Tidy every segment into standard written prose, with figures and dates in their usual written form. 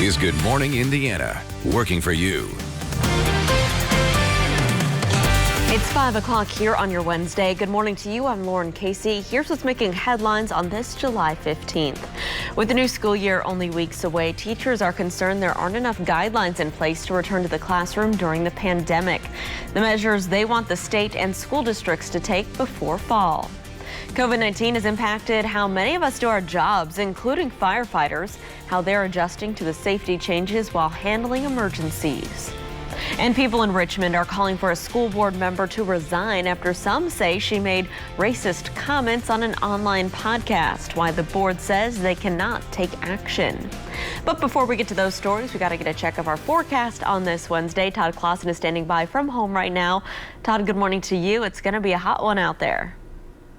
is Good Morning Indiana, working for you. It's 5 o'clock here on your Wednesday. Good morning to you. I'm Lauren Casey. Here's what's making headlines on this July 15th. With the new school year only weeks away, teachers are concerned there aren't enough guidelines in place to return to the classroom during the pandemic. The measures they want the state and school districts to take before fall. COVID-19 has impacted how many of us do our jobs, including firefighters, how they're adjusting to the safety changes while handling emergencies. And people in Richmond are calling for a school board member to resign after some say she made racist comments on an online podcast, why the board says they cannot take action. But before we get to those stories, we got to get a check of our forecast on this Wednesday. Todd Clausen is standing by from home right now. Todd, good morning to you. It's going to be a hot one out there.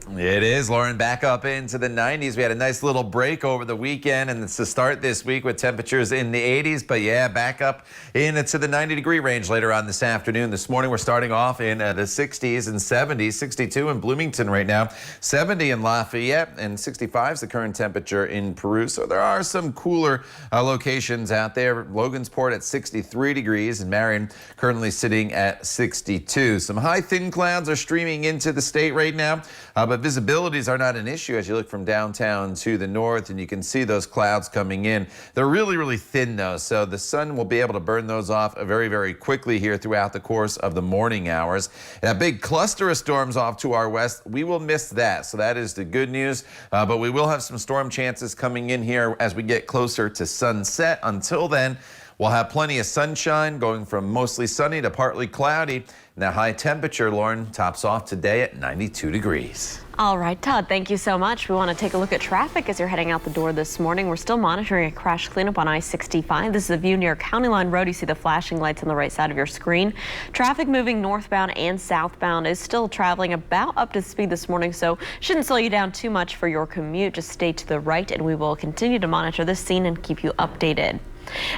It is, Lauren, back up into the 90s. We had a nice little break over the weekend, and it's the start this week with temperatures in the 80s. But yeah, back up into the 90-degree range later on this afternoon. This morning, we're starting off in the 60s and 70s, 62 in Bloomington right now, 70 in Lafayette, and 65 is the current temperature in Peru. So there are some cooler locations out there. Logansport at 63 degrees, and Marion currently sitting at 62. Some high, thin clouds are streaming into the state right now, but visibilities are not an issue as you look from downtown to the north, and you can see those clouds coming in. They're really, really thin, though, so the sun will be able to burn those off very, very quickly here throughout the course of the morning hours. That big cluster of storms off to our west, we will miss that, so that is the good news, but we will have some storm chances coming in here as we get closer to sunset. Until then, we'll have plenty of sunshine, going from mostly sunny to partly cloudy. And that high temperature, Lauren, tops off today at 92 degrees. All right, Todd, thank you so much. We want to take a look at traffic as you're heading out the door this morning. We're still monitoring a crash cleanup on I-65. This is a view near County Line Road. You see the flashing lights on the right side of your screen. Traffic moving northbound and southbound is still traveling about up to speed this morning, so shouldn't slow you down too much for your commute. Just stay to the right, and we will continue to monitor this scene and keep you updated.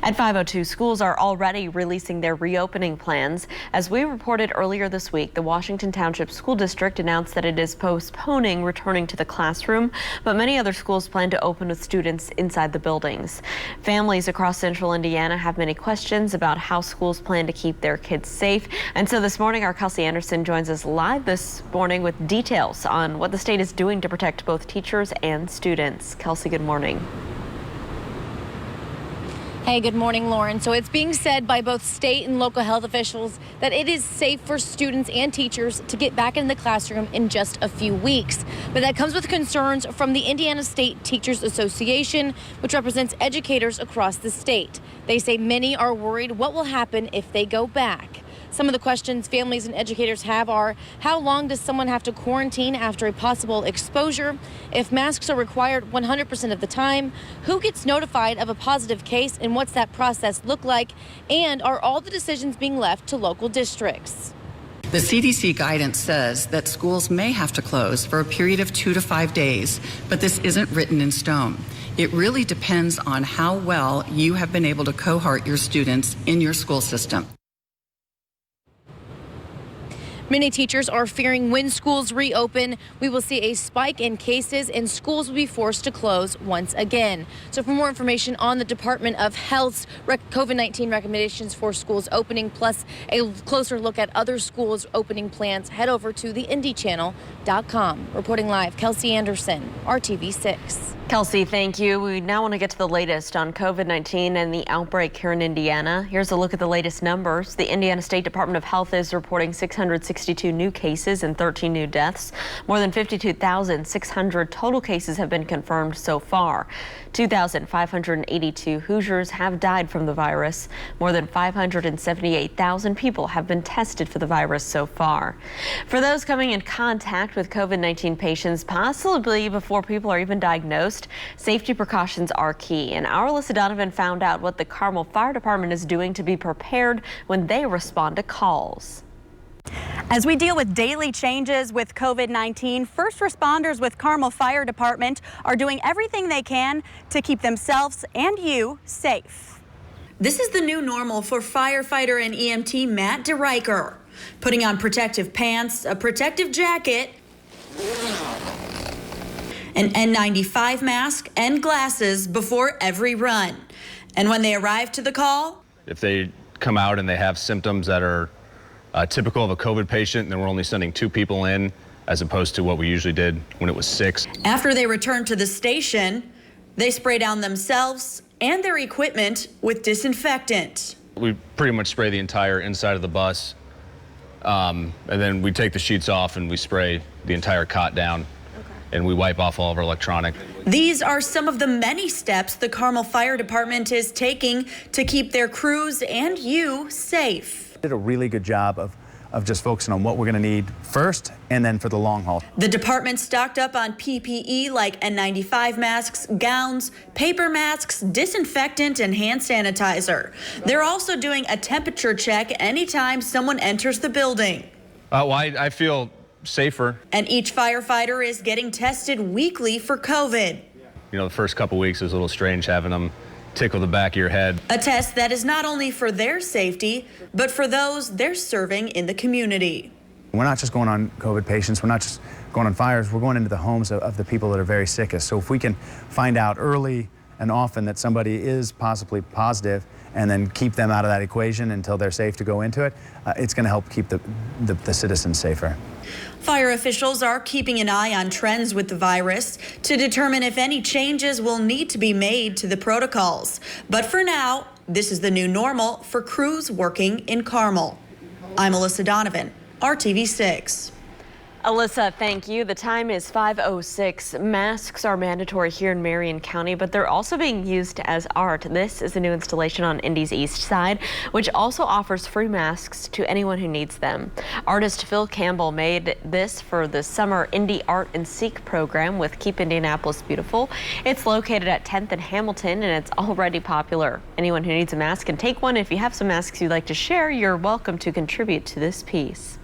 At 5:02, schools are already releasing their reopening plans. As we reported earlier this week, the Washington Township School District announced that it is postponing returning to the classroom, but many other schools plan to open with students inside the buildings. Families across central Indiana have many questions about how schools plan to keep their kids safe. And so this morning, our Kelsey Anderson joins us live this morning with details on what the state is doing to protect both teachers and students. Kelsey, good morning. Hey, good morning, Lauren. So it's being said by both state and local health officials that it is safe for students and teachers to get back in the classroom in just a few weeks. But that comes with concerns from the Indiana State Teachers Association, which represents educators across the state. They say many are worried what will happen if they go back. Some of the questions families and educators have are, how long does someone have to quarantine after a possible exposure? If masks are required 100% of the time, who gets notified of a positive case and what's that process look like? And are all the decisions being left to local districts? The CDC guidance says that schools may have to close for a period of 2 to 5 days, but this isn't written in stone. It really depends on how well you have been able to cohort your students in your school system. Many teachers are fearing when schools reopen, we will see a spike in cases and schools will be forced to close once again. So for more information on the Department of Health's COVID-19 recommendations for schools opening, plus a closer look at other schools opening plans, head over to theindychannel.com. Reporting live, Kelsey Anderson, RTV 6. Kelsey, thank you. We now want to get to the latest on COVID-19 and the outbreak here in Indiana. Here's a look at the latest numbers. The Indiana State Department of Health is reporting 662 new cases and 13 new deaths. More than 52,600 total cases have been confirmed so far. 2,582 Hoosiers have died from the virus. More than 578,000 people have been tested for the virus so far. For those coming in contact with COVID-19 patients, possibly before people are even diagnosed, safety precautions are key. And our Alyssa Donovan found out what the Carmel Fire Department is doing to be prepared when they respond to calls. As we deal with daily changes with COVID-19, first responders with Carmel Fire Department are doing everything they can to keep themselves and you safe. This is the new normal for firefighter and EMT Matt DeRiker. Putting on protective pants, a protective jacket, an N95 mask, and glasses before every run. And when they arrive to the call, if they come out and they have symptoms that are typical of a COVID patient, then we're only sending 2 people in as opposed to what we usually did when it was 6. After they return to the station, they spray down themselves and their equipment with disinfectant. We pretty much spray the entire inside of the bus, and then we take the sheets off and we spray the entire cot down, and we wipe off all of our electronic. These are some of the many steps the Carmel Fire Department is taking to keep their crews and you safe. Did a really good job of just focusing on what we're going to need first and then for the long haul. The department stocked up on PPE like N95 masks, gowns, paper masks, disinfectant, and hand sanitizer. They're also doing a temperature check anytime someone enters the building. Well, I feel safer. And each firefighter is getting tested weekly for COVID. You know, the first couple weeks was a little strange having them tickle the back of your head. A test that is not only for their safety, but for those they're serving in the community. We're not just going on COVID patients, we're not just going on fires, we're going into the homes of the people that are very sickest. So if we can find out early and often that somebody is possibly positive and then keep them out of that equation until they're safe to go into it, it's going to help keep the citizens safer. Fire officials are keeping an eye on trends with the virus to determine if any changes will need to be made to the protocols. But for now, this is the new normal for crews working in Carmel. I'm Alyssa Donovan, RTV6. Alyssa, thank you. The time is 5:06. Masks are mandatory here in Marion County, but they're also being used as art. This is a new installation on Indy's east side, which also offers free masks to anyone who needs them. Artist Phil Campbell made this for the summer Indy Art and Seek program with Keep Indianapolis Beautiful. It's located at 10th and Hamilton, and it's already popular. Anyone who needs a mask can take one. If you have some masks you'd like to share, you're welcome to contribute to this piece.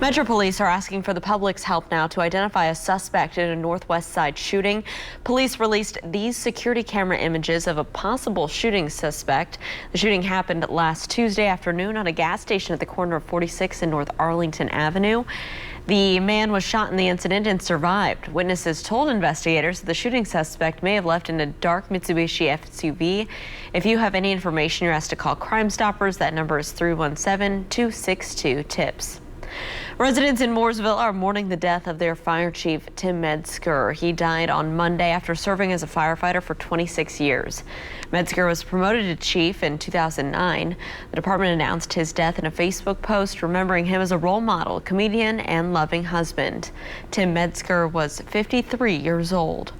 Metro Police are asking for the public's help now to identify a suspect in a Northwest Side shooting. Police released these security camera images of a possible shooting suspect. The shooting happened last Tuesday afternoon at a gas station at the corner of 46 and North Arlington Avenue. The man was shot in the incident and survived. Witnesses told investigators that the shooting suspect may have left in a dark Mitsubishi SUV. If you have any information, you're asked to call Crime Stoppers. That number is 317-262-TIPS. Residents in Mooresville are mourning the death of their fire chief, Tim Medsger. He died on Monday after serving as a firefighter for 26 years. Medsger was promoted to chief in 2009. The department announced his death in a Facebook post, remembering him as a role model, comedian, and loving husband. Tim Medsger was 53 years old.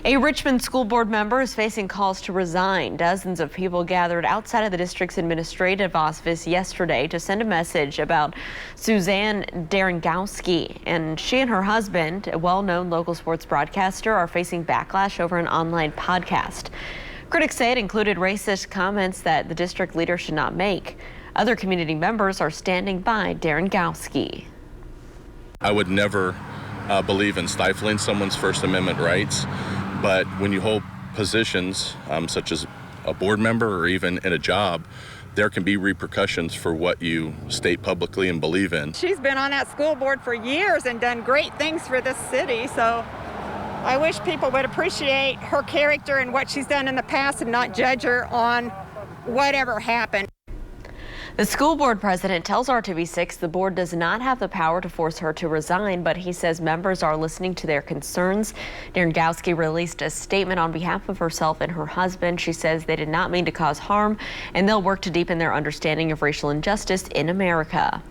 A Richmond school board member is facing calls to resign. Dozens of people gathered outside of the district's administrative office yesterday to send a message about Suzanne Derengowski. And she and her husband, a well-known local sports broadcaster, are facing backlash over an online podcast. Critics say it included racist comments that the district leader should not make. Other community members are standing by Derengowski. I would never believe in stifling someone's First Amendment rights, but when you hold positions such as a board member or even in a job, there can be repercussions for what you state publicly and believe in. She's been on that school board for years and done great things for this city, so I wish people would appreciate her character and what she's done in the past and not judge her on whatever happened. The school board president tells RTV6 the board does not have the power to force her to resign, but he says members are listening to their concerns. Derengowski released a statement on behalf of herself and her husband. She says they did not mean to cause harm, and they'll work to deepen their understanding of racial injustice in America.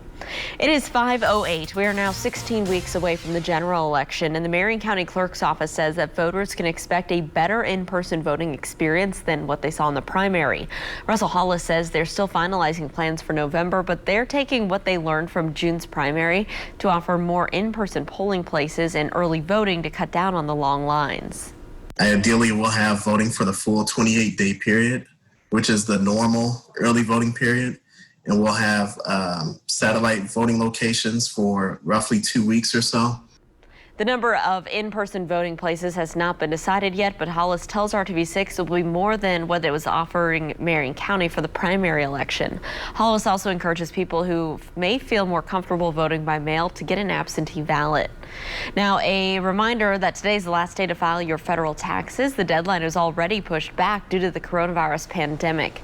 It is 5:08. We are now 16 weeks away from the general election, and the Marion County Clerk's office says that voters can expect a better in-person voting experience than what they saw in the primary. Russell Hollis says they're still finalizing plans for November, but they're taking what they learned from June's primary to offer more in-person polling places and early voting to cut down on the long lines. Ideally, we'll have voting for the full 28-day period, which is the normal early voting period. And we'll have satellite voting locations for roughly 2 weeks or so. The number of in-person voting places has not been decided yet, but Hollis tells RTV6 it will be more than what it was offering Marion County for the primary election. Hollis also encourages people who may feel more comfortable voting by mail to get an absentee ballot. Now, a reminder that today's the last day to file your federal taxes. The deadline is already pushed back due to the coronavirus pandemic.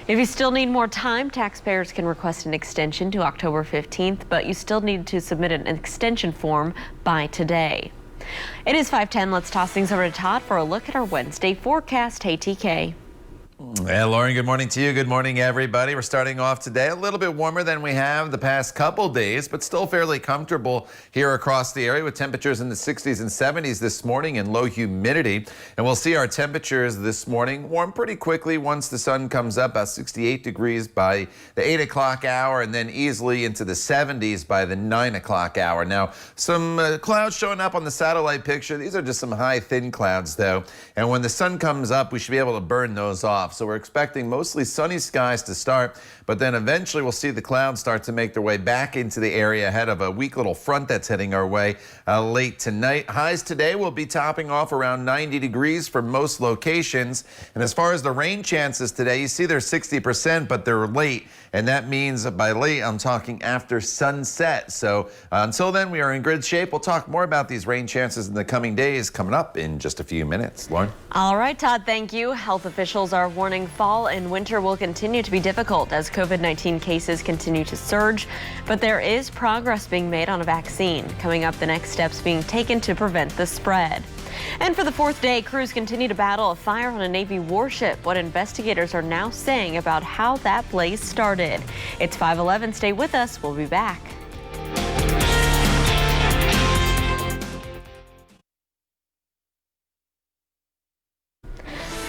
If you still need more time, taxpayers can request an extension to October 15th, but you still need to submit an extension form by today. It is 5:10. Let's toss things over to Todd for a look at our Wednesday forecast. Hey, TK. Yeah, Lauren, good morning to you. Good morning, everybody. We're starting off today a little bit warmer than we have the past couple days, but still fairly comfortable here across the area with temperatures in the 60s and 70s this morning and low humidity. And we'll see our temperatures this morning warm pretty quickly once the sun comes up, about 68 degrees by the 8 o'clock hour and then easily into the 70s by the 9 o'clock hour. Now, some clouds showing up on the satellite picture. These are just some high, thin clouds, though. And when the sun comes up, we should be able to burn those off. So we're expecting mostly sunny skies to start, but then eventually we'll see the clouds start to make their way back into the area ahead of a weak little front that's heading our way late tonight. Highs today will be topping off around 90 degrees for most locations. And as far as the rain chances today, you see they're 60%, but they're late. And that means by late, I'm talking after sunset. So until then, we are in good shape. We'll talk more about these rain chances in the coming days coming up in just a few minutes. Lauren? All right, Todd, thank you. Health officials are warning fall and winter will continue to be difficult as COVID-19 cases continue to surge. But there is progress being made on a vaccine. Coming up, the next steps being taken to prevent the spread. And for the fourth day, crews continue to battle a fire on a Navy warship. What investigators are now saying about how that blaze started. It's 5:11. Stay with us. We'll be back.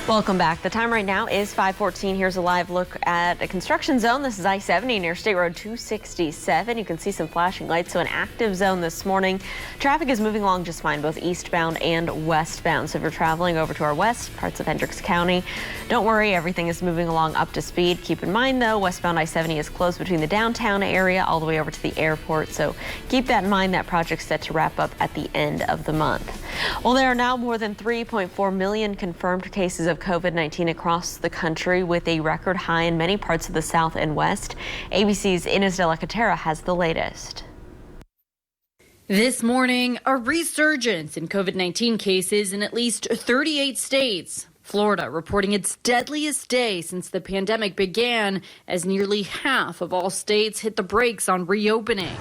Welcome back. The time right now is 5:14. Here's a live look at a construction zone. This is I-70 near State Road 267. You can see some flashing lights, so an active zone this morning. Traffic is moving along just fine, both eastbound and westbound. So if you're traveling over to our west parts of Hendricks County, don't worry, everything is moving along up to speed. Keep in mind, though, westbound I-70 is closed between the downtown area all the way over to the airport. So keep that in mind. That project's set to wrap up at the end of the month. Well, there are now more than 3.4 million confirmed cases of COVID-19 across the country, with a record high in many parts of the South and West. ABC's Inez de la Catera has the latest. This morning, a resurgence in COVID-19 cases in at least 38 states. Florida reporting its deadliest day since the pandemic began, as nearly half of all states hit the brakes on reopening.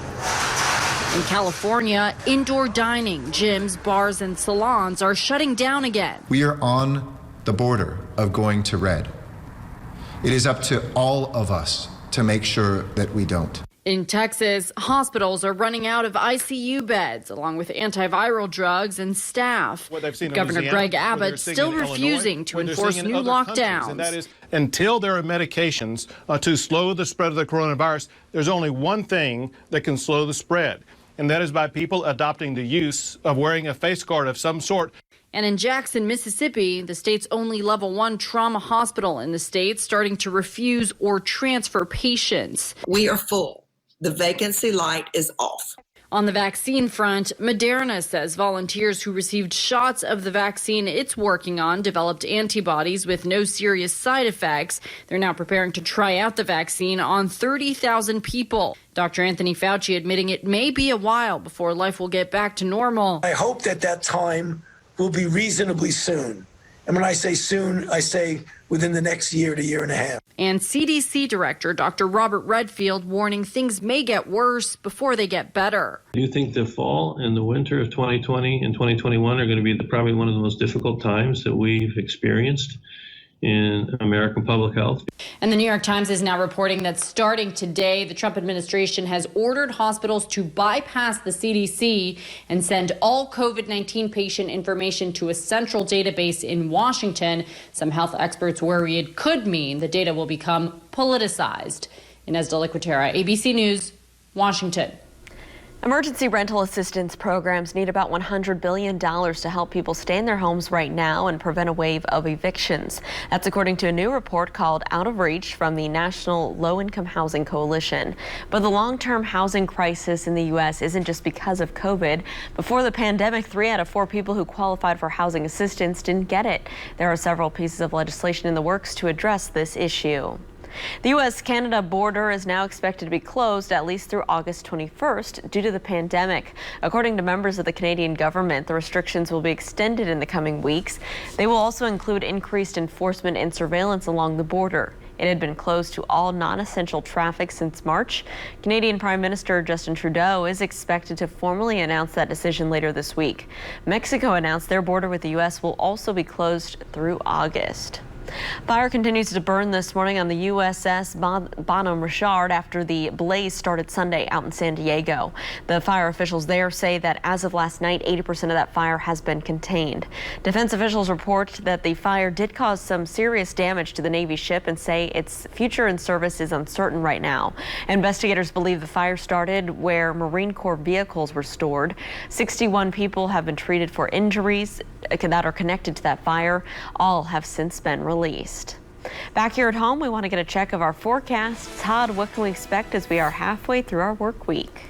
In California, indoor dining, gyms, bars, and salons are shutting down again. We are on the border of going to red. It is up to all of us to make sure that we don't. In Texas, hospitals are running out of ICU beds, along with antiviral drugs and staff. Governor Greg Abbott still refusing to enforce new lockdowns. And that is, until there are medications to slow the spread of the coronavirus, there's only one thing that can slow the spread, and that is by people adopting the use of wearing a face guard of some sort. And in Jackson, Mississippi, the state's only level 1 trauma hospital in the state starting to refuse or transfer patients. We are full. The vacancy light is off. On the vaccine front, Moderna says volunteers who received shots of the vaccine it's working on developed antibodies with no serious side effects. They're now preparing to try out the vaccine on 30,000 people. Dr. Anthony Fauci admitting it may be a while before life will get back to normal. I hope that time will be reasonably soon. And when I say soon, I say within the next year to year and a half. And CDC Director Dr. Robert Redfield warning things may get worse before they get better. I do think the fall and the winter of 2020 and 2021 are going to be probably one of the most difficult times that we've experienced in American public health. And the New York Times is now reporting that starting today, the Trump administration has ordered hospitals to bypass the CDC and send all COVID-19 patient information to a central database in Washington. Some health experts worry it could mean the data will become politicized. Inez de la Catera, ABC News, Washington. Emergency rental assistance programs need about $100 billion to help people stay in their homes right now and prevent a wave of evictions. That's according to a new report called Out of Reach from the National Low-Income Housing Coalition. But the long-term housing crisis in the U.S. isn't just because of COVID. Before the pandemic, 3 out of 4 people who qualified for housing assistance didn't get it. There are several pieces of legislation in the works to address this issue. The U.S.-Canada border is now expected to be closed at least through August 21st due to the pandemic. According to members of the Canadian government, the restrictions will be extended in the coming weeks. They will also include increased enforcement and surveillance along the border. It had been closed to all non-essential traffic since March. Canadian Prime Minister Justin Trudeau is expected to formally announce that decision later this week. Mexico announced their border with the U.S. will also be closed through August. Fire continues to burn this morning on the USS Bonhomme Richard after the blaze started Sunday out in San Diego. The fire officials there say that as of last night, 80% of that fire has been contained. Defense officials report that the fire did cause some serious damage to the Navy ship and say its future in service is uncertain right now. Investigators believe the fire started where Marine Corps vehicles were stored. 61 people have been treated for injuries that are connected to that fire. All have since been released. Back here at home, we want to get a check of our forecast. Todd, what can we expect as we are halfway through our work week?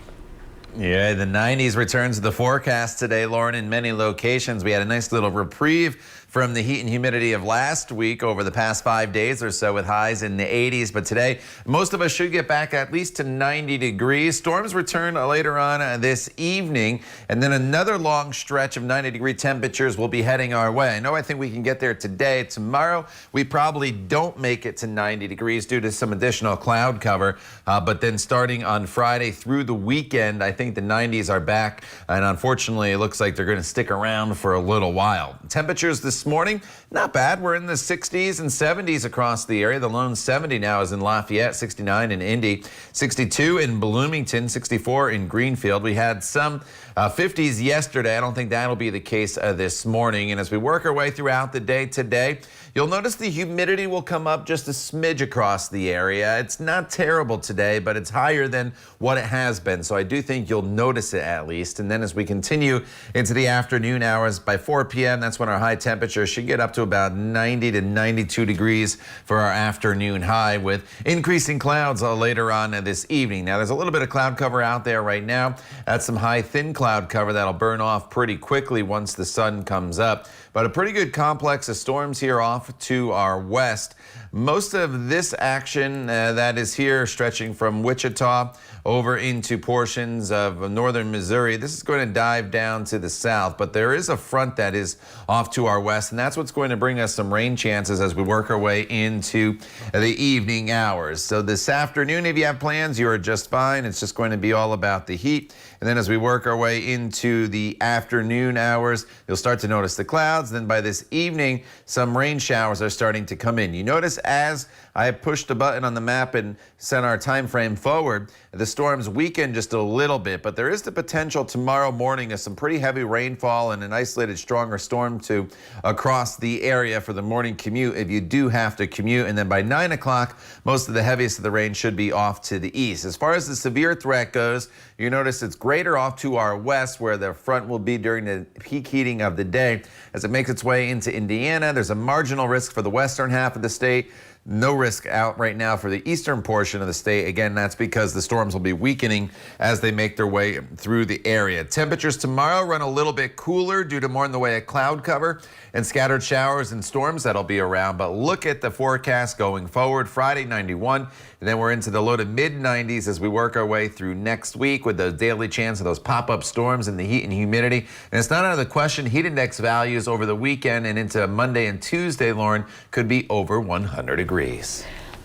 Yeah, the 90s returns to the forecast today, Lauren. In many locations, we had a nice little reprieve from the heat and humidity of last week over the past 5 days or so with highs in the 80s. But today, most of us should get back at least to 90 degrees. Storms return later on this evening, and then another long stretch of 90-degree temperatures will be heading our way. I think we can get there today. Tomorrow, we probably don't make it to 90 degrees due to some additional cloud cover. But then starting on Friday through the weekend, I think the 90s are back. And unfortunately, it looks like they're going to stick around for a little while. Temperatures this morning, not bad. We're in the 60s and 70s across the area. The lone 70 now is in Lafayette, 69 in Indy, 62 in Bloomington, 64 in Greenfield. We had some 50s yesterday. I don't think that'll be the case this morning. And as we work our way throughout the day today, you'll notice the humidity will come up just a smidge across the area. It's not terrible today, but it's higher than what it has been. So I do think you'll notice it at least. And then as we continue into the afternoon hours, by 4 p.m., that's when our high temperature should get up to about 90 to 92 degrees for our afternoon high, with increasing clouds later on this evening. Now, there's a little bit of cloud cover out there right now. That's some high thin cloud cover that'll burn off pretty quickly once the sun comes up. But a pretty good complex of storms here off to our west. Most of this action that is here stretching from Wichita over into portions of northern Missouri. This is going to dive down to the south, but there is a front that is off to our west, and that's what's going to bring us some rain chances as we work our way into the evening hours. So this afternoon, if you have plans, you are just fine. It's just going to be all about the heat. And then as we work our way into the afternoon hours, you'll start to notice the clouds. Then by this evening, some rain showers are starting to come in. You notice as I pushed a button on the map and sent our time frame forward, the storms weaken just a little bit, but there is the potential tomorrow morning of some pretty heavy rainfall and an isolated stronger storm to across the area for the morning commute if you do have to commute. And then by 9 o'clock, most of the heaviest of the rain should be off to the east. As far as the severe threat goes, you notice it's greater off to our west where the front will be during the peak heating of the day. As it makes its way into Indiana, there's a marginal risk for the western half of the state. No risk out right now for the eastern portion of the state. Again, that's because the storms will be weakening as they make their way through the area. Temperatures tomorrow run a little bit cooler due to more in the way of cloud cover and scattered showers and storms that'll be around. But look at the forecast going forward. Friday, 91, and then we're into the low to mid 90s as we work our way through next week with the daily chance of those pop-up storms and the heat and humidity. And it's not out of the question, heat index values over the weekend and into Monday and Tuesday, Lauren, could be over 100 degrees.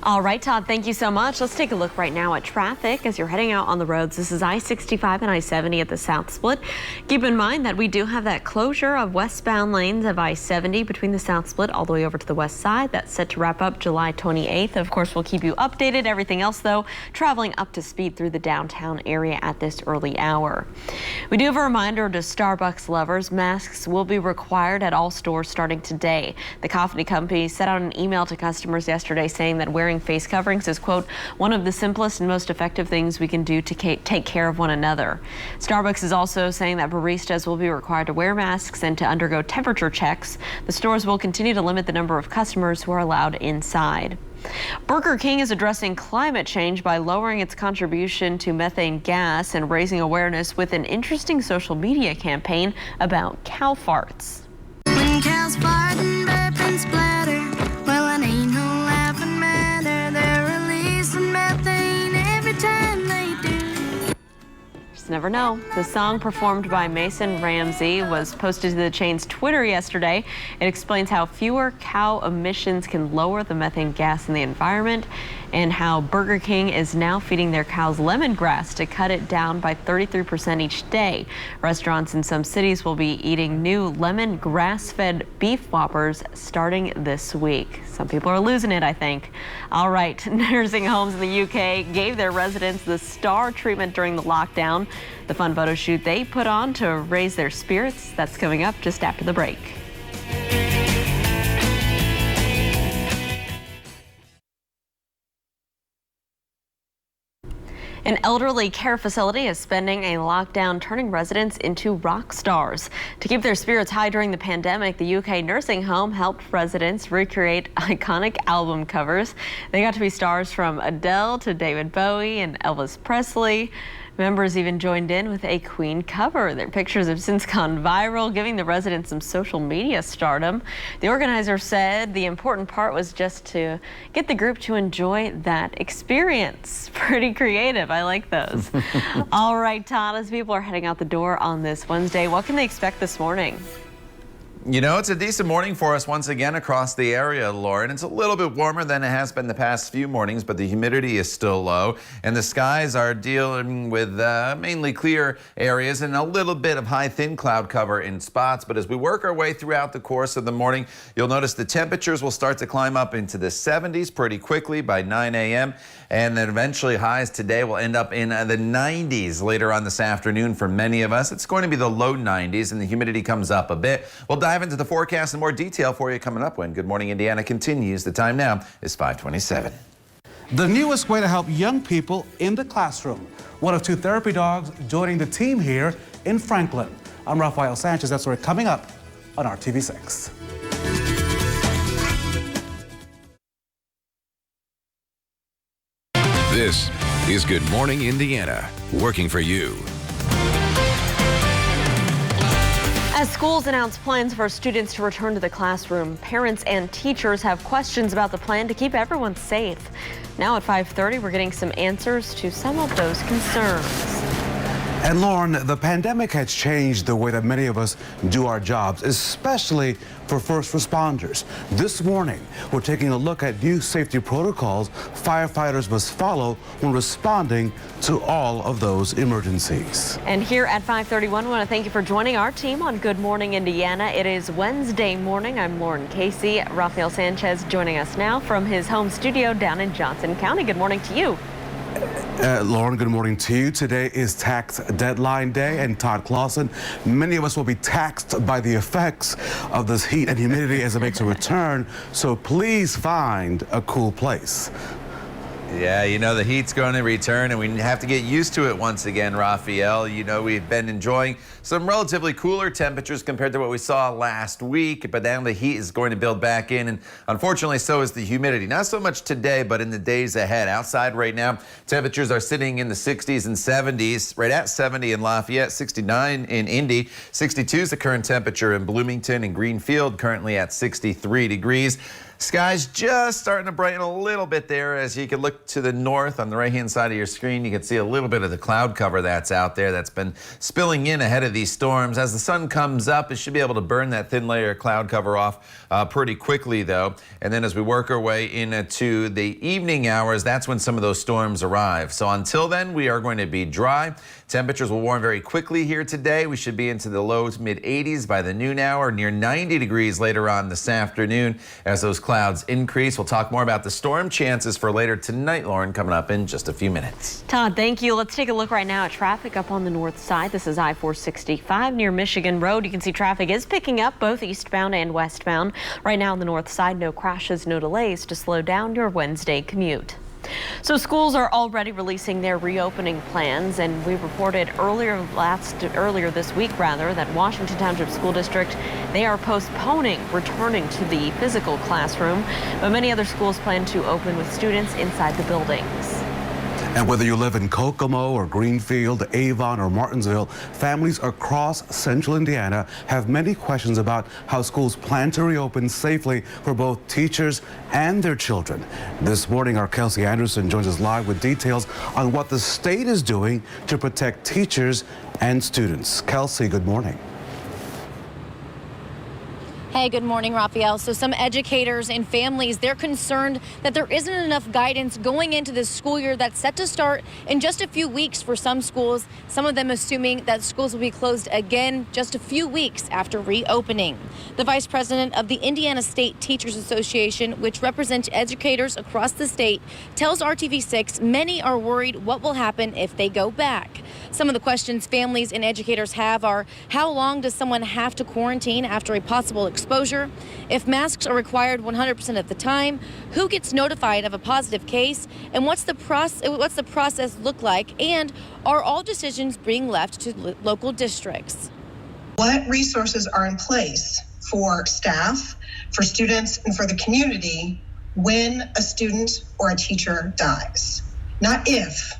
All right, Todd, thank you so much. Let's take a look right now at traffic as you're heading out on the roads. This is I-65 and I-70 at the South Split. Keep in mind that we do have that closure of westbound lanes of I-70 between the South Split all the way over to the west side. That's set to wrap up July 28th. Of course, we'll keep you updated. Everything else, though, traveling up to speed through the downtown area at this early hour. We do have a reminder to Starbucks lovers. Masks will be required at all stores starting today. The coffee company sent out an email to customers yesterday saying that wearing face coverings is, quote, one of the simplest and most effective things we can do to take care of one another. Starbucks is also saying that baristas will be required to wear masks and to undergo temperature checks. The stores will continue to limit the number of customers who are allowed inside. Burger King is addressing climate change by lowering its contribution to methane gas and raising awareness with an interesting social media campaign about cow farts. When cows fart and burp and splatter, well, it ain't no laughing matter. They're never know. The song performed by Mason Ramsey was posted to the chain's Twitter yesterday. It explains how fewer cow emissions can lower the methane gas in the environment and how Burger King is now feeding their cows lemongrass to cut it down by 33% each day. Restaurants in some cities will be eating new lemon grass-fed beef Whoppers starting this week. Some people are losing it, I think. All right, nursing homes in the UK gave their residents the star treatment during the lockdown. The fun photo shoot they put on to raise their spirits, that's coming up just after the break. An elderly care facility is spending a lockdown turning residents into rock stars. To keep their spirits high during the pandemic, the UK nursing home helped residents recreate iconic album covers. They got to be stars from Adele to David Bowie and Elvis Presley. Members even joined in with a Queen cover. Their pictures have since gone viral, giving the residents some social media stardom. The organizer said the important part was just to get the group to enjoy that experience. Pretty creative. I like those. All right, Todd, as people are heading out the door on this Wednesday, what can they expect this morning? You know, it's a decent morning for us once again across the area, Lauren. It's a little bit warmer than it has been the past few mornings, but the humidity is still low, and the skies are dealing with mainly clear areas and a little bit of high, thin cloud cover in spots. But as we work our way throughout the course of the morning, you'll notice the temperatures will start to climb up into the 70s pretty quickly by 9 a.m., and then eventually highs today will end up in the 90s later on this afternoon for many of us. It's going to be the low 90s, and the humidity comes up a bit. We'll dive into the forecast in more detail for you coming up when Good Morning Indiana continues. The time now is 5:27. The newest way to help young people in the classroom. One of two therapy dogs joining the team here in Franklin. I'm Rafael Sanchez. That's where coming up on RTV6. This is Good Morning Indiana, working for you. As schools announce plans for students to return to the classroom, parents and teachers have questions about the plan to keep everyone safe. Now at 5:30, we're getting some answers to some of those concerns. And Lauren, the pandemic has changed the way that many of us do our jobs, especially for first responders. This morning, we're taking a look at new safety protocols firefighters must follow when responding to all of those emergencies. And here at 5:31, I want to thank you for joining our team on Good Morning Indiana. It is Wednesday morning. I'm Lauren Casey. Rafael Sanchez joining us now from his home studio down in Johnson County. Good morning to you. Lauren, good morning to you. Today is tax deadline day, and Todd Clausen, many of us will be taxed by the effects of this heat and humidity as it makes a return, so please find a cool place. Yeah, you know, the heat's going to return, and we have to get used to it once again, Rafael. You know, we've been enjoying some relatively cooler temperatures compared to what we saw last week, but now the heat is going to build back in, and unfortunately, so is the humidity. Not so much today, but in the days ahead. Outside right now, temperatures are sitting in the 60s and 70s, right at 70 in Lafayette, 69 in Indy, 62 is the current temperature in Bloomington and Greenfield, currently at 63 degrees. Skies just starting to brighten a little bit there. As you can look to the north on the right-hand side of your screen, you can see a little bit of the cloud cover that's out there that's been spilling in ahead of these storms. As the sun comes up, it should be able to burn that thin layer of cloud cover off pretty quickly, though. And then as we work our way into the evening hours, that's when some of those storms arrive. So until then, we are going to be dry. Temperatures will warm very quickly here today. We should be into the low to mid 80s by the noon hour, near 90 degrees later on this afternoon as those clouds increase. We'll talk more about the storm chances for later tonight, Lauren, coming up in just a few minutes. Todd, thank you. Let's take a look right now at traffic up on the north side. This is I-465 near Michigan Road. You can see traffic is picking up both eastbound and westbound. Right now on the north side, no crashes, no delays to slow down your Wednesday commute. So schools are already releasing their reopening plans, and we reported earlier this week that Washington Township School District, they are postponing returning to the physical classroom, but many other schools plan to open with students inside the buildings. And whether you live in Kokomo or Greenfield, Avon or Martinsville, families across central Indiana have many questions about how schools plan to reopen safely for both teachers and their children. This morning, our Kelsey Anderson joins us live with details on what the state is doing to protect teachers and students. Kelsey, good morning. Hey, good morning, Raphael. So some educators and families, they're concerned that there isn't enough guidance going into this school year that's set to start in just a few weeks for some schools, some of them assuming that schools will be closed again just a few weeks after reopening. The vice president of the Indiana State Teachers Association, which represents educators across the state, tells RTV6 many are worried what will happen if they go back. Some of the questions families and educators have are, how long does someone have to quarantine after a possible exposure? If masks are required 100% of the time, who gets notified of a positive case? And what's the process look like? And are all decisions being left to local districts? What resources are in place for staff, for students, and for the community when a student or a teacher dies? Not if,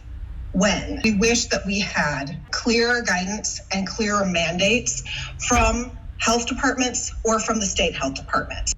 when. We wish that we had clearer guidance and clearer mandates from health departments or from the state health department.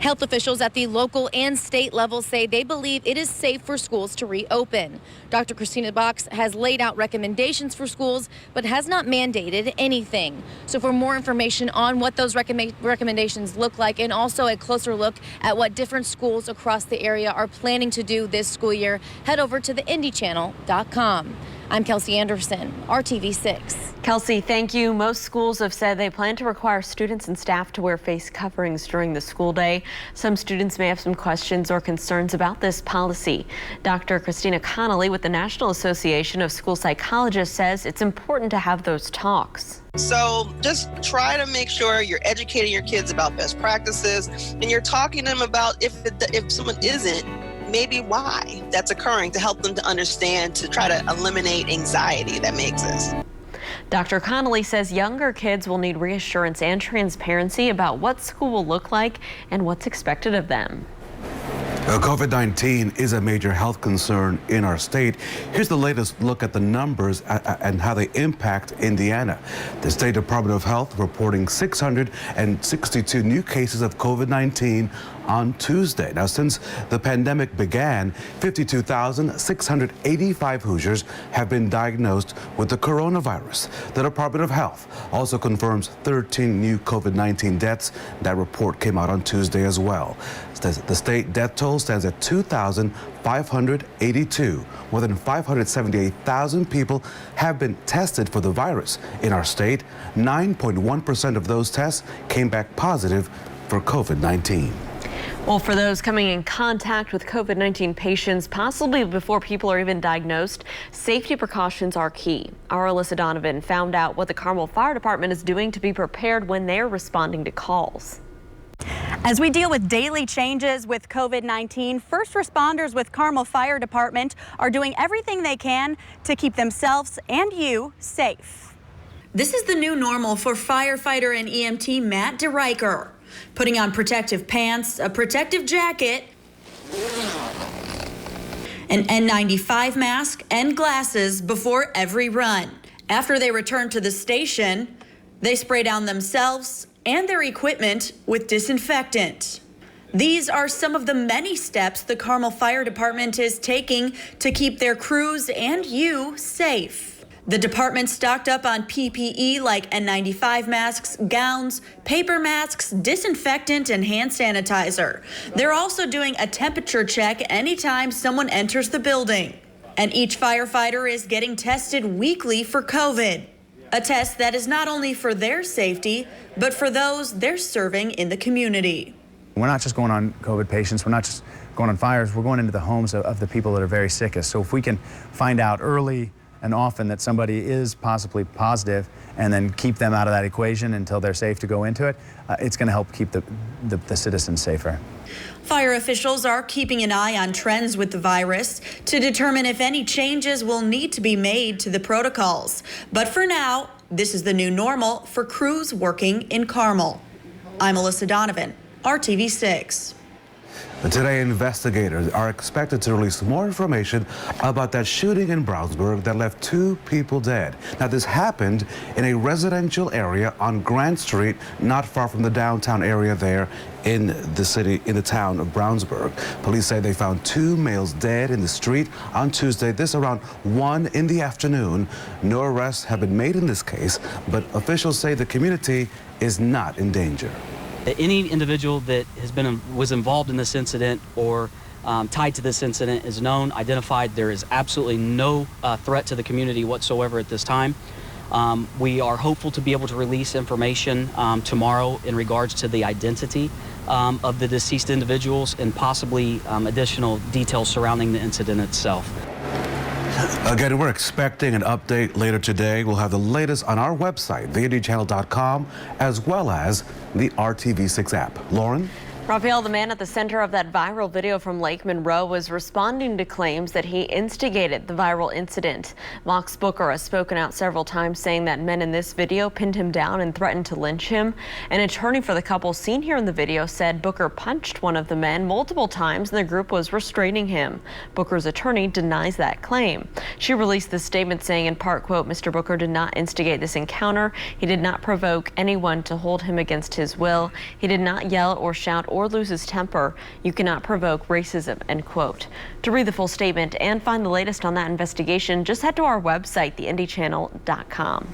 Health officials at the local and state level say they believe it is safe for schools to reopen. Dr. Christina Box has laid out recommendations for schools, but has not mandated anything. So for more information on what those recommendations look like, and also a closer look at what different schools across the area are planning to do this school year, head over to theindychannel.com. I'm Kelsey Anderson, RTV6. Kelsey, thank you. Most schools have said they plan to require students and staff to wear face coverings during the school day. Some students may have some questions or concerns about this policy. Dr. Christina Connolly with the National Association of School Psychologists says it's important to have those talks. So just try to make sure you're educating your kids about best practices, and you're talking to them about if someone isn't, maybe why that's occurring, to help them to understand, to try to eliminate anxiety that may exist. Dr. Connolly says younger kids will need reassurance and transparency about what school will look like and what's expected of them. COVID-19 is a major health concern in our state. Here's the latest look at the numbers and how they impact Indiana. The State Department of Health reporting 662 new cases of COVID-19 on Tuesday. Now, since the pandemic began, 52,685 Hoosiers have been diagnosed with the coronavirus. The Department of Health also confirms 13 new COVID-19 deaths. That report came out on Tuesday as well. The state death toll stands at 2,582. More than 578,000 people have been tested for the virus in our state. 9.1% of those tests came back positive for COVID-19. Well, for those coming in contact with COVID-19 patients, possibly before people are even diagnosed, safety precautions are key. Our Alyssa Donovan found out what the Carmel Fire Department is doing to be prepared when they're responding to calls. As we deal with daily changes with COVID-19, first responders with Carmel Fire Department are doing everything they can to keep themselves and you safe. This is the new normal for firefighter and EMT Matt DeRiker. Putting on protective pants, a protective jacket, an N95 mask, and glasses before every run. After they return to the station, they spray down themselves and their equipment with disinfectant. These are some of the many steps the Carmel Fire Department is taking to keep their crews and you safe. The department stocked up on PPE like N95 masks, gowns, paper masks, disinfectant, and hand sanitizer. They're also doing a temperature check anytime someone enters the building. And each firefighter is getting tested weekly for COVID. A test that is not only for their safety, but for those they're serving in the community. We're not just going on COVID patients, we're not just going on fires, we're going into the homes of the people that are very sickest. So if we can find out early and often that somebody is possibly positive and then keep them out of that equation until they're safe to go into it, it's going to help keep the citizens safer. Fire officials are keeping an eye on trends with the virus to determine if any changes will need to be made to the protocols. But for now, this is the new normal for crews working in Carmel. I'm Alyssa Donovan, RTV6. Today, investigators are expected to release more information about that shooting in Brownsburg that left 2 people dead. Now, this happened in a residential area on Grant Street, not far from the downtown area there in the town of Brownsburg. Police say they found 2 males dead in the street on Tuesday, this around 1 in the afternoon. No arrests have been made in this case, but officials say the community is not in danger. Any individual that was involved in this incident or tied to this incident is known, identified. There is absolutely no threat to the community whatsoever at this time. We are hopeful to be able to release information tomorrow in regards to the identity of the deceased individuals and possibly additional details surrounding the incident itself. Again, we're expecting an update later today. We'll have the latest on our website, theindchannel.com, as well as the RTV6 app. Lauren? Raphael, the man at the center of that viral video from Lake Monroe, was responding to claims that he instigated the viral incident. Mox Booker has spoken out several times saying that men in this video pinned him down and threatened to lynch him. An attorney for the couple seen here in the video said Booker punched one of the men multiple times and the group was restraining him. Booker's attorney denies that claim. She released this statement saying in part, quote, "Mr. Booker did not instigate this encounter. He did not provoke anyone to hold him against his will. He did not yell or shout or lose his temper. You cannot provoke racism," end quote. To read the full statement and find the latest on that investigation, just head to our website, theindchannel.com.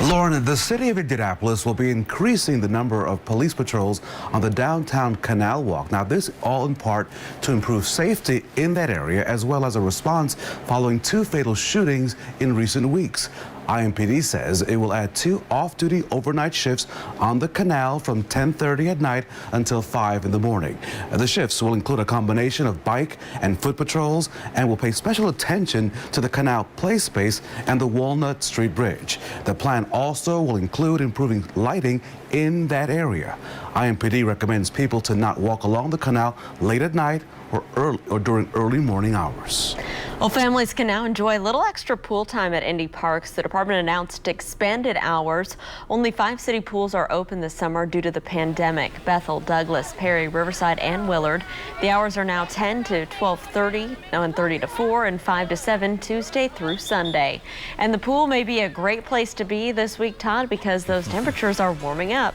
Lauren, the city of Indianapolis will be increasing the number of police patrols on the downtown Canal walk. Now, this all in part to improve safety in that area, as well as a response following 2 fatal shootings in recent weeks. IMPD says it will add 2 off-duty overnight shifts on the Canal from 10:30 at night until 5 in the morning. The shifts will include a combination of bike and foot patrols and will pay special attention to the Canal play space and the Walnut Street Bridge. The plan also will include improving lighting in that area. IMPD recommends people to not walk along the canal late at night or during early morning hours. Well, families can now enjoy a little extra pool time at Indy Parks. The department announced expanded hours. Only 5 city pools are open this summer due to the pandemic: Bethel, Douglas, Perry, Riverside, and Willard. The hours are now 10 to 12:30, 9:30 to 4, and 5 to 7 Tuesday through Sunday. And the pool may be a great place to be this week, Todd, because those temperatures are warming up.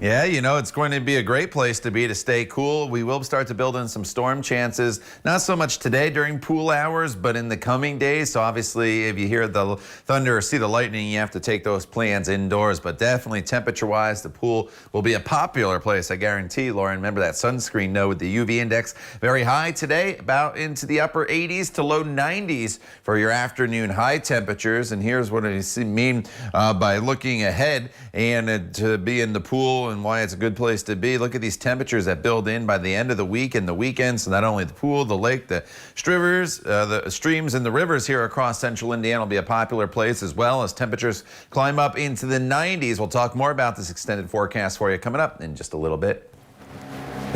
Yeah, you know, it's going to be a great place to be to stay cool. We will start to build in some storm chances, not so much today during pool hours, but in the coming days. So obviously, if you hear the thunder or see the lightning, you have to take those plans indoors. But definitely temperature-wise, the pool will be a popular place, I guarantee. Lauren, remember that sunscreen note with the UV index very high today, about into the upper 80s to low 90s for your afternoon high temperatures. And here's what I mean by looking ahead and to be in the pool and why it's a good place to be. Look at these temperatures that build in by the end of the week and the weekend. So not only the pool, the lake, the streams and the rivers here across central Indiana will be a popular place, as well as temperatures climb up into the 90s. We'll talk more about this extended forecast for you coming up in just a little bit.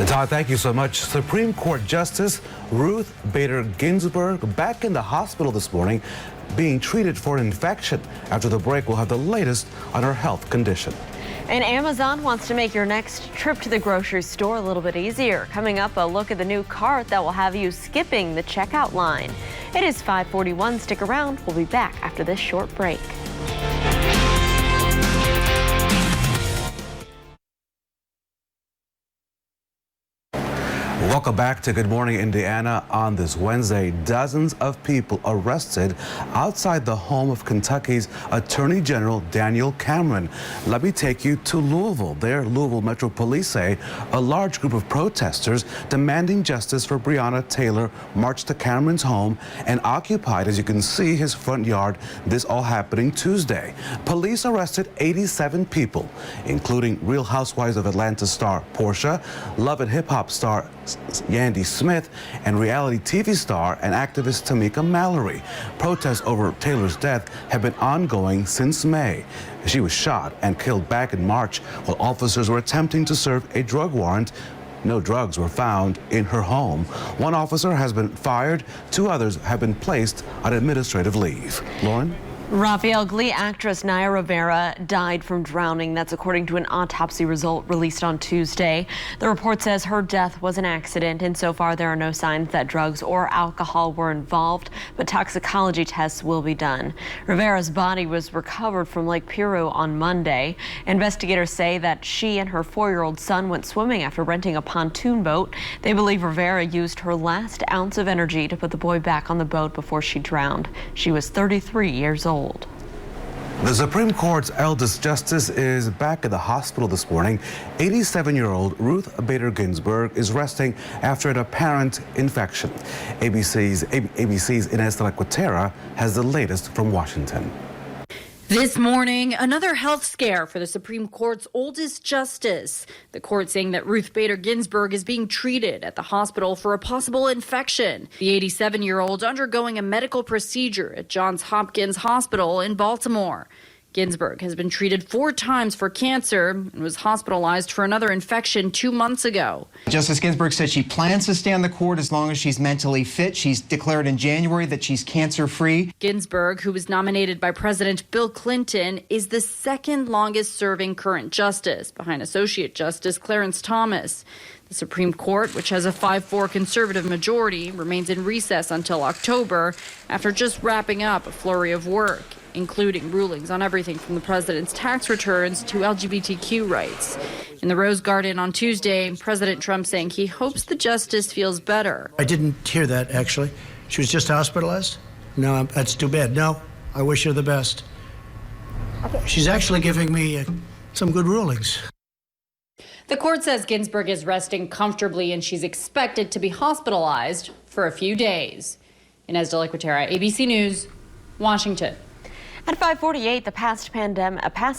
Todd, thank you so much. Supreme Court Justice Ruth Bader Ginsburg back in the hospital this morning being treated for an infection. After the break, we'll have the latest on her health condition. And Amazon wants to make your next trip to the grocery store a little bit easier. Coming up, a look at the new cart that will have you skipping the checkout line. It is 5:41. Stick around. We'll be back after this short break. Welcome back to Good Morning Indiana. On this Wednesday, dozens of people arrested outside the home of Kentucky's Attorney General Daniel Cameron. Let me take you to Louisville. There, Louisville Metro Police say a large group of protesters demanding justice for Breonna Taylor marched to Cameron's home and occupied, as you can see, his front yard. This all happening Tuesday. Police arrested 87 people, including Real Housewives of Atlanta star Portia, Love and Hip Hop star Yandy Smith, and reality TV star and activist Tamika Mallory. Protests over Taylor's death have been ongoing since May. She was shot and killed back in March while officers were attempting to serve a drug warrant. No drugs were found in her home. One officer has been fired. 2 others have been placed on administrative leave. Lauren? Raphael, Glee actress Naya Rivera died from drowning. That's according to an autopsy result released on Tuesday. The report says her death was an accident, and so far there are no signs that drugs or alcohol were involved, but toxicology tests will be done. Rivera's body was recovered from Lake Piru on Monday. Investigators say that she and her 4-year-old son went swimming after renting a pontoon boat. They believe Rivera used her last ounce of energy to put the boy back on the boat before she drowned. She was 33 years old. The Supreme Court's eldest justice is back at the hospital this morning. 87-year-old Ruth Bader Ginsburg is resting after an apparent infection. ABC's Ines de la Cuetara has the latest from Washington. This morning, another health scare for the Supreme Court's oldest justice. The court saying that Ruth Bader Ginsburg is being treated at the hospital for a possible infection. The 87-year-old undergoing a medical procedure at Johns Hopkins Hospital in Baltimore. Ginsburg has been treated 4 times for cancer and was hospitalized for another infection 2 months ago. Justice Ginsburg said she plans to stay on the court as long as she's mentally fit. She's declared in January that she's cancer-free. Ginsburg, who was nominated by President Bill Clinton, is the second longest serving current justice, behind Associate Justice Clarence Thomas. The Supreme Court, which has a 5-4 conservative majority, remains in recess until October after just wrapping up a flurry of work, including rulings on everything from the president's tax returns to LGBTQ rights. In the Rose Garden on Tuesday, President Trump saying he hopes the justice feels better. I didn't hear that, actually. She was just hospitalized? No, that's too bad. No, I wish her the best. She's actually giving me some good rulings. The court says Ginsburg is resting comfortably and she's expected to be hospitalized for a few days. Ines de la Cuetara, ABC News, Washington. At 5:48, a past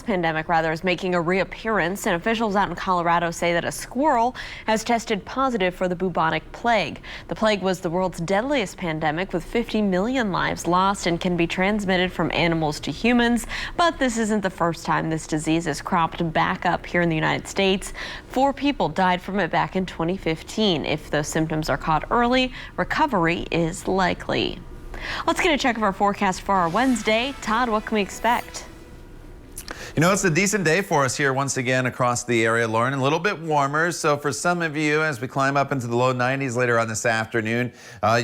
pandemic is making a reappearance, and officials out in Colorado say that a squirrel has tested positive for the bubonic plague. The plague was the world's deadliest pandemic, with 50 million lives lost, and can be transmitted from animals to humans. But this isn't the first time this disease has cropped back up here in the United States. 4 people died from it back in 2015. If those symptoms are caught early, recovery is likely. Let's get a check of our forecast for our Wednesday. Todd, what can we expect? You know, it's a decent day for us here once again across the area, Lauren. A little bit warmer. So for some of you, as we climb up into the low 90s later on this afternoon,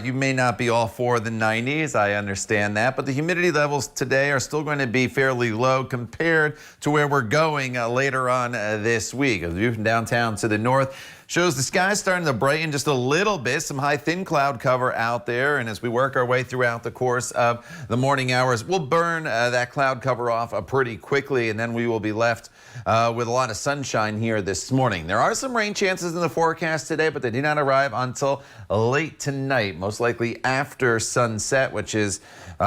you may not be all for the 90s. I understand that. But the humidity levels today are still going to be fairly low compared to where we're going later on this week. As we move from downtown to the north, shows the sky starting to brighten just a little bit. Some high thin cloud cover out there. And as we work our way throughout the course of the morning hours, we'll burn that cloud cover off pretty quickly. And then we will be left with a lot of sunshine here this morning. There are some rain chances in the forecast today, but they do not arrive until late tonight, most likely after sunset, which is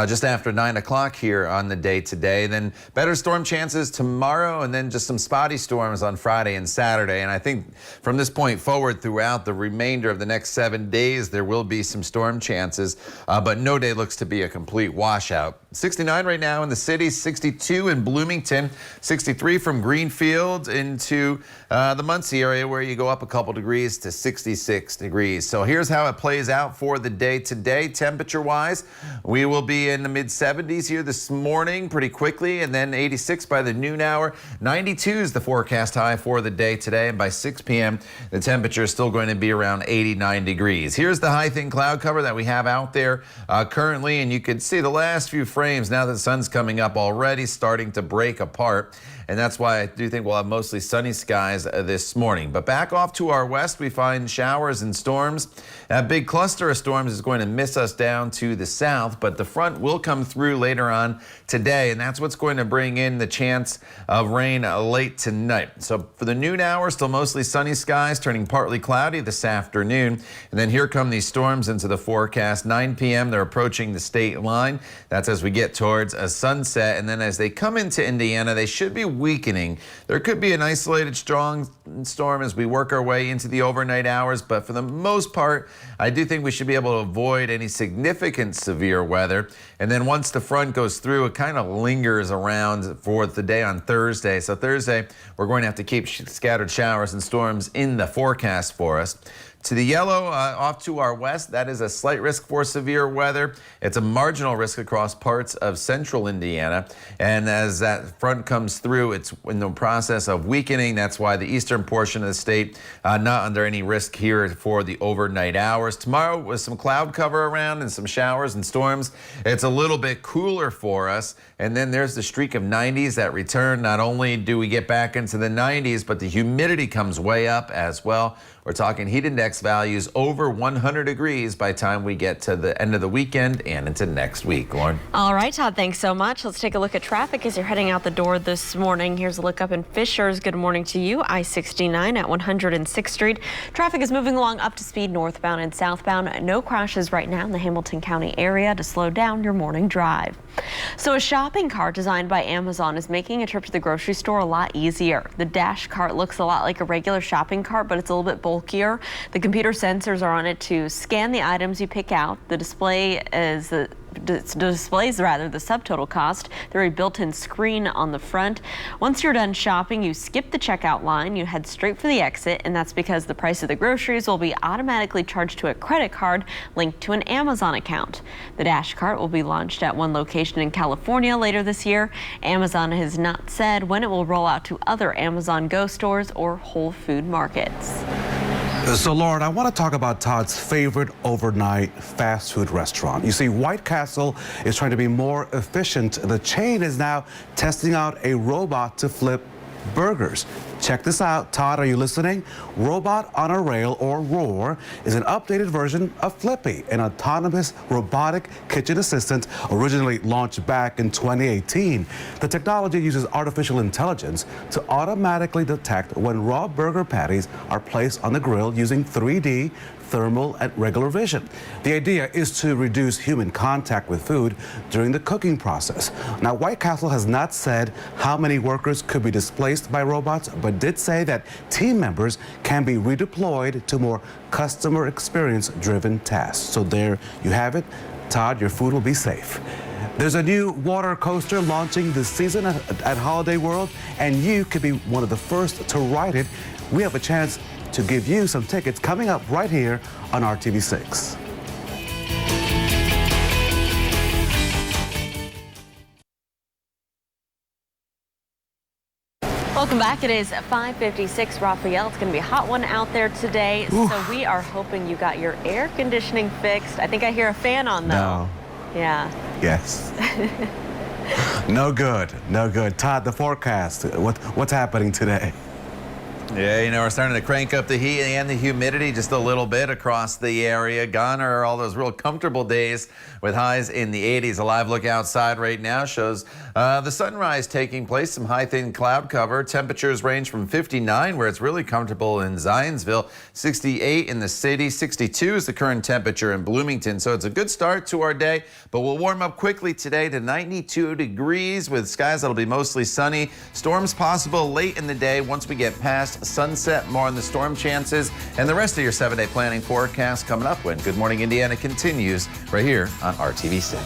just after 9 o'clock here on the day today. Then better storm chances tomorrow, and then just some spotty storms on Friday and Saturday. And I think from this point forward throughout the remainder of the next 7 days, there will be some storm chances, but no day looks to be a complete washout. 69 right now in the city, 62 in Bloomington, 63 from Greenfield into the Muncie area, where you go up a couple degrees to 66 degrees. So here's how it plays out for the day today. Temperature-wise, we will be in the mid-70s here this morning pretty quickly, and then 86 by the noon hour. 92 is the forecast high for the day today, and by 6 p.m., the temperature is still going to be around 89 degrees. Here's the high thin cloud cover that we have out there currently, and you can see the last few frames now that the sun's coming up already starting to break apart. And that's why I do think we'll have mostly sunny skies this morning. But back off to our west, we find showers and storms. That big cluster of storms is going to miss us down to the south, but the front will come through later on today, and that's what's going to bring in the chance of rain late tonight. So for the noon hour, still mostly sunny skies, turning partly cloudy this afternoon. And then here come these storms into the forecast. 9 p.m., they're approaching the state line. That's as we get towards a sunset. And then as they come into Indiana, they should be weakening. There could be an isolated strong storm as we work our way into the overnight hours, but for the most part, I do think we should be able to avoid any significant severe weather. And then once the front goes through, it kind of lingers around for the day on Thursday. So Thursday, we're going to have to keep scattered showers and storms in the forecast for us. To the yellow, off to our west, that is a slight risk for severe weather. It's a marginal risk across parts of central Indiana. And as that front comes through, it's in the process of weakening. That's why the eastern portion of the state not under any risk here for the overnight hours. Tomorrow, with some cloud cover around and some showers and storms, it's a little bit cooler for us. And then there's the streak of 90s that return. Not only do we get back into the 90s, but the humidity comes way up as well. We're talking heat index values over 100 degrees by the time we get to the end of the weekend and into next week. Lauren. All right, Todd, thanks so much. Let's take a look at traffic as you're heading out the door this morning. Here's a look up in Fishers. Good morning to you. I-69 at 106th Street. Traffic is moving along up to speed northbound and southbound. No crashes right now in the Hamilton County area to slow down your morning drive. So a shopping cart designed by Amazon is making a trip to the grocery store a lot easier. The dash cart looks a lot like a regular shopping cart, but it's a little bit bulkier. The computer sensors are on it to scan the items you pick out. The display is displays the subtotal cost. There's a built-in screen on the front. Once you're done shopping, you skip the checkout line, you head straight for the exit, and that's because the price of the groceries will be automatically charged to a credit card linked to an Amazon account. The dash cart will be launched at one location in California later this year. Amazon has not said when it will roll out to other Amazon Go stores or Whole Food markets. So, Lauren, I want to talk about Todd's favorite overnight fast food restaurant. You see, White Castle is trying to be more efficient. The chain is now testing out a robot to flip burgers. Check this out. Todd, are you listening? Robot on a Rail, or ROAR, is an updated version of Flippy, an autonomous robotic kitchen assistant originally launched back in 2018. The technology uses artificial intelligence to automatically detect when raw burger patties are placed on the grill using 3D, thermal, and regular vision. The idea is to reduce human contact with food during the cooking process. Now, White Castle has not said how many workers could be displaced by robots, but did say that team members can be redeployed to more customer experience-driven tasks. So there you have it. Todd, your food will be safe. There's a new water coaster launching this season at Holiday World, and you could be one of the first to ride it. We have a chance to give you some tickets coming up right here on RTV6. Welcome back. It is 5:56. Raphael, it's going to be a hot one out there today. Oof. So we are hoping you got your air conditioning fixed. I think I hear a fan on though. No. Yeah. Yes. No good. No good. Todd, the forecast. What's happening today? Yeah, you know, we're starting to crank up the heat and the humidity just a little bit across the area. Gone are all those real comfortable days with highs in the 80s. A live look outside right now shows the sunrise taking place. Some high thin cloud cover. Temperatures range from 59, where it's really comfortable in Zionsville, 68 in the city, 62 is the current temperature in Bloomington. So it's a good start to our day, but we'll warm up quickly today to 92 degrees with skies that'll be mostly sunny. Storms possible late in the day once we get past sunset. More on the storm chances and the rest of your 7-day planning forecast coming up when Good Morning Indiana continues right here on RTV6.